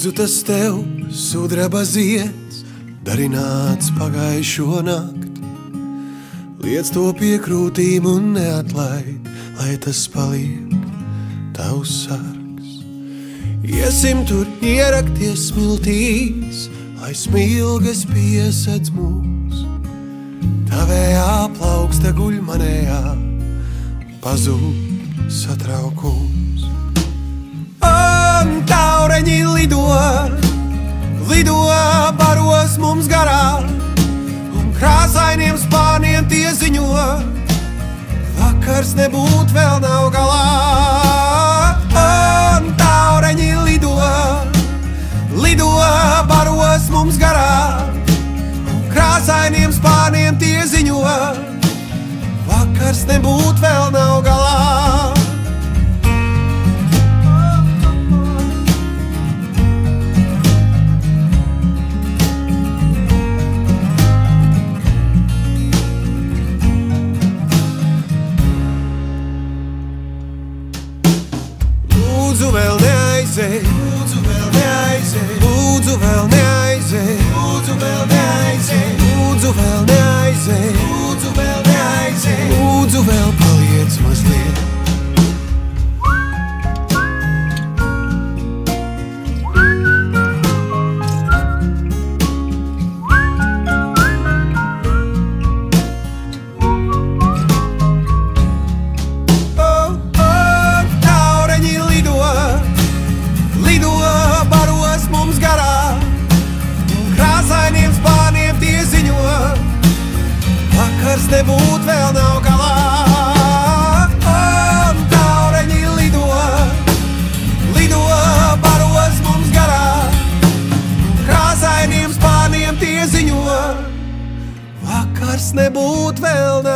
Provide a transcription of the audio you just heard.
Lūdzu tas tev, sudraba zieds, darināts pagājušo nakt. Liec to piekrūtīm un neatlaid, lai tas paliek tavs sargs. Iesim tur ierakties smiltīs, lai smilgas piesedz mūs. Tavējā plauksta guļ manējā, pazūd satraukums. Un taureņi lido, lido baros mums garā, un krāsainiem spārniem tie ziņo, vakars nebūt vēl nav galā. Un taureņi lido, lido baros mums garā, un krāsainiem spārniem tie ziņo, vakars nebūt vēl nav galā. Lūdzu vēl neaizej, lūdzu vēl neaizej, lūdzu vēl neaizej, lūdzu vēl neaizej, lūdzu vēl neaizej, lūdzu vēl neaizej, lūdzu vēl paliec mazliet. Vakars nebūt vēl nav galā. Un taureņi lido, lido baros mums garā, krāsainiem spārniem tie ziņo, vakars nebūt vēl nav galā.